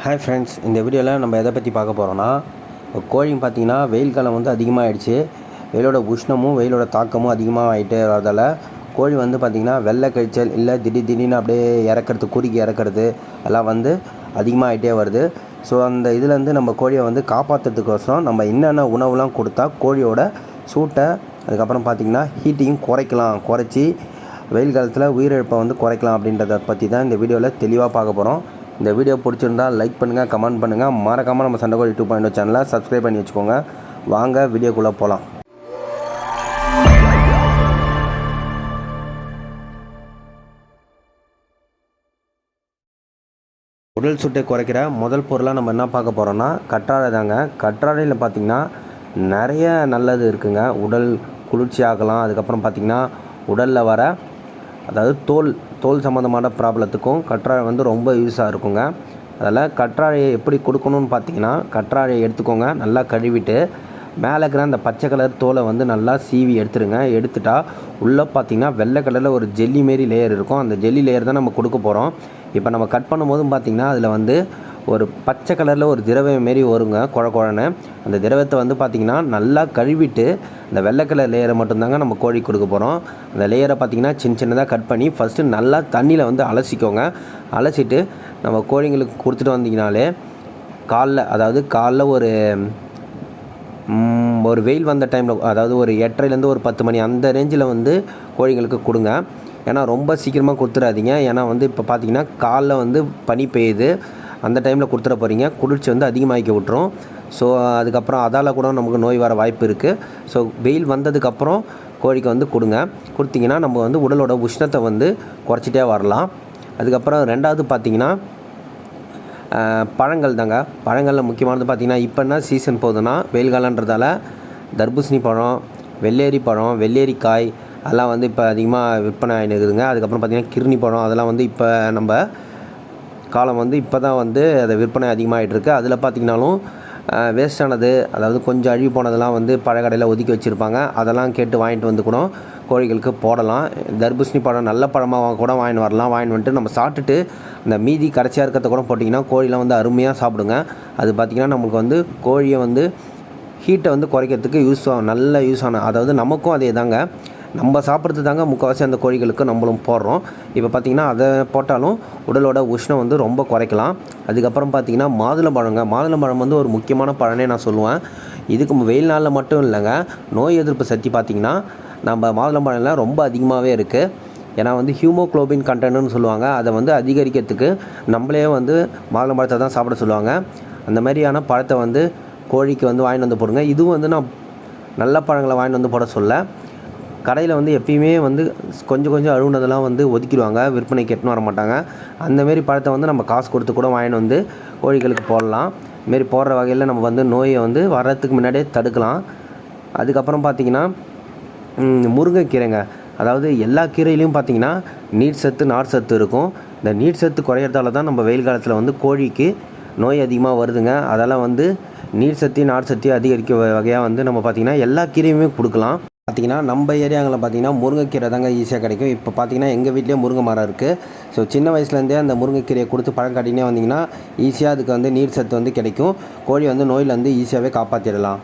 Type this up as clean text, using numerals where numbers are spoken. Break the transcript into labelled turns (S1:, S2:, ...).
S1: Hi friends, இந்த வீடியோவில் நம்ம எதை பற்றி பார்க்க போகிறோன்னா, கோழிங்க பார்த்திங்கன்னா வெயில் காலம் வந்து அதிகமாகிடுச்சு. வெயிலோட உஷ்ணமும் வெயிலோட தாக்கமும் அதிகமாக ஆகிட்டே வரதால் கோழி வந்து பார்த்திங்கன்னா வெள்ளை கழிச்சல் இல்லை திடீர்னு அப்படியே இறக்கிறது, குறுக்கி இறக்கிறது எல்லாம் வந்து அதிகமாகிட்டே வருது. ஸோ அந்த இதுலேருந்து நம்ம கோழியை வந்து காப்பாற்றுறதுக்கோசரம் நம்ம என்னென்ன உணவுலாம் கொடுத்தா கோழியோட சூட்டை அதுக்கப்புறம் பார்த்திங்கன்னா ஹீட்டையும் குறைச்சி வெயில் காலத்தில் உயிரிழப்பை வந்து குறைக்கலாம் அப்படின்றத பற்றி தான் இந்த வீடியோவில் தெளிவாக பார்க்க போகிறோம். இந்த வீடியோ பிடிச்சிருந்தால் லைக் பண்ணுங்கள், கமெண்ட் பண்ணுங்கள், மறக்காமல் நம்ம சண்டைக்கோழி 2.0 சேனலை சப்ஸ்கிரைப் பண்ணி வச்சுக்கோங்க. வாங்க வீடியோக்குள்ளே போகலாம். உடல் சூட்டை குறைக்கிற முதல் பொருளாக நம்ம என்ன பார்க்க போகிறோன்னா கற்றாழை தாங்க. கற்றாழையில் பார்த்திங்கன்னா நிறைய நல்லது இருக்குங்க. உடல் குளிர்ச்சி ஆகலாம். அதுக்கப்புறம் பார்த்திங்கன்னா உடலில் வர அதாவது தோல் சம்மந்தமான ப்ராப்ளத்துக்கும் கற்றாழை வந்து ரொம்ப யூஸாக இருக்குங்க. அதில் கற்றாழையை எப்படி கொடுக்கணும்னு பார்த்தீங்கன்னா, கற்றாழையை எடுத்துக்கோங்க, நல்லா கழுவிட்டு மேலே இருக்கிற அந்த பச்சை கலர் தோலை வந்து நல்லா சீவி எடுத்துருங்க. எடுத்துட்டா உள்ளே பார்த்திங்கன்னா வெள்ளை கலரில் ஒரு ஜெல்லி மாரி லேயர் இருக்கும். அந்த ஜெல்லி லேயர் தான் நம்ம கொடுக்க போகிறோம். இப்போ நம்ம கட் பண்ணும்போதும் பார்த்திங்கன்னா அதில் வந்து ஒரு பச்சை கலரில் ஒரு திரவம் மாரி வருங்க, குழன்னு. அந்த திரவத்தை வந்து பார்த்திங்கன்னா நல்லா கழுவிட்டு அந்த வெள்ளை கலர் லேயரை மட்டும்தாங்க நம்ம கோழி கொடுக்க போகிறோம். அந்த லேயரை பார்த்திங்கன்னா சின்னதாக கட் பண்ணி ஃபஸ்ட்டு நல்லா தண்ணியில் வந்து அலசிக்கோங்க. அலசிட்டு நம்ம கோழிங்களுக்கு கொடுத்துட்டு வந்தீங்கனாலே காலைல ஒரு வெயில் வந்த டைமில், அதாவது ஒரு 8:30லேருந்து ஒரு 10 மணி அந்த ரேஞ்சில் வந்து கோழிங்களுக்கு கொடுங்க. ஏன்னா ரொம்ப சீக்கிரமாக கொடுத்துடாதீங்க. ஏன்னா வந்து இப்போ பார்த்திங்கன்னா காலைல வந்து பனி பெய்யுது, அந்த டைமில் கொடுத்துட போகிறீங்க. குளிர்ச்சி வந்து அதிகமாகிக்க விட்டுரும். ஸோ அதுக்கப்புறம் அதால் கூட நமக்கு நோய் வர வாய்ப்பு இருக்குது. ஸோ வெயில் வந்ததுக்கப்புறம் கோழிக்கு வந்து கொடுத்தீங்கன்னா நம்ம வந்து உடலோட உஷ்ணத்தை வந்து குறைச்சிட்டே வரலாம். அதுக்கப்புறம் ரெண்டாவது பார்த்திங்கன்னா பழங்கள் தாங்க. பழங்களில் முக்கியமானது பார்த்திங்கன்னா இப்போ என்ன சீசன் போகுதுன்னா வெயில் காலன்றதால தர்பூசணி பழம், வெள்ளேரி பழம், வெள்ளேரிக்காய் அதெல்லாம் வந்து இப்போ அதிகமாக விற்பனை ஆகினுக்குதுங்க. அதுக்கப்புறம் பார்த்திங்கன்னா கிர்னி பழம் அதெல்லாம் வந்து இப்போ நம்ம காலம் வந்து இப்போ தான் வந்து அதை விற்பனை அதிகமாகிட்டுருக்கு. அதில் பார்த்திங்கனாலும் வேஸ்டானது, அதாவது கொஞ்சம் அழுகி போனதெல்லாம் வந்து பழக்கடையில் ஒதுக்கி வச்சுருப்பாங்க. அதெல்லாம் கேட்டு வாங்கிட்டு வந்து கூட கோழிகளுக்கு போடலாம். தர்பூசணி பழம் நல்ல பழமாக கூட வாங்கிட்டு வரலாம். வாங்கிட்டு வந்துட்டு நம்ம சாப்பிட்டுட்டு அந்த மீதி கரைச்சியாக இருக்கிறத கூட போட்டிங்கன்னா கோழிலாம் வந்து அருமையாக சாப்பிடுங்க. அது பார்த்திங்கன்னா நம்மளுக்கு வந்து கோழியை வந்து ஹீட்டை வந்து குறைக்கிறதுக்கு நல்ல யூஸ் ஆன, அதாவது நமக்கும் அதே தாங்க, நம்ம சாப்பிட்றது தாங்க முக்கால்வாசி அந்த கோழிகளுக்கு நம்மளும் போடுறோம். இப்போ பார்த்திங்கன்னா அதை போட்டாலும் உடலோட உஷ்ணம் வந்து ரொம்ப குறைக்கலாம். அதுக்கப்புறம் பார்த்திங்கன்னா மாதுளம்பழம் வந்து ஒரு முக்கியமான பழனே நான் சொல்லுவேன். இதுக்கு வெயில் நாளில் மட்டும் இல்லைங்க, நோய் எதிர்ப்பு சக்தி பார்த்திங்கன்னா நம்ம மாதுளம்பழம்லாம் ரொம்ப அதிகமாகவே இருக்குது. ஏன்னா வந்து ஹீமோக்ளோபின் கண்டென்ட்னு சொல்லுவாங்க. அதை வந்து அதிகரிக்கிறதுக்கு நம்மளே வந்து மாதுளம்பழத்தை தான் சாப்பிட சொல்லுவாங்க. அந்த மாதிரியான பழத்தை வந்து கோழிக்கு வந்து வாங்கிட்டு வந்து போடுங்க. இதுவும் வந்து நான் நல்ல பழங்களை வாங்கிட்டு வந்து போட சொல்ல, கடையில் வந்து எப்பயுமே வந்து கொஞ்சம் அழுகுனதெல்லாம் வந்து ஒதுக்கிடுவாங்க, விற்பனைக்கு எட்டுன்னு வர மாட்டாங்க. அந்தமாரி பழத்தை வந்து நம்ம காசு கொடுத்து கூட வாங்கிட்டு வந்து கோழிகளுக்கு போடலாம். இதுமாரி போடுற வகையில் நம்ம வந்து நோயை வந்து வர்றதுக்கு முன்னாடியே தடுக்கலாம். அதுக்கப்புறம் பார்த்திங்கன்னா முருங்கைக்கீரைங்க. அதாவது எல்லா கீரையிலையும் பார்த்திங்கன்னா நீர் சத்து, நார் சத்து இருக்கும். இந்த நீர் சத்து குறையிறதால தான் நம்ம வெயில் காலத்தில் வந்து கோழிக்கு நோய் அதிகமாக வருதுங்க. அதெல்லாம் வந்து நீர் சத்து, நார் சத்து அதிகரிக்க வகையாக வந்து நம்ம பார்த்திங்கன்னா எல்லா கீரையுமே கொடுக்கலாம். பார்த்திங்கன்னா நம்ம ஏரியாவில் பார்த்திங்கன்னா முருங்கைக்கீரை தாங்க ஈஸியாக கிடைக்கும். இப்போ பார்த்திங்கன்னா எங்கள் வீட்லேயே முருங்கை மரம் இருக்குது. ஸோ சின்ன வயசுலேருந்தே அந்த முருங்கைக்கீரையை கொடுத்து பழம் காட்டினே வந்திங்கன்னா ஈஸியாக அதுக்கு வந்து நீர் சத்து வந்து கிடைக்கும். கோழி வந்து நோயில் வந்து ஈஸியாகவே காப்பாற்றிடலாம்.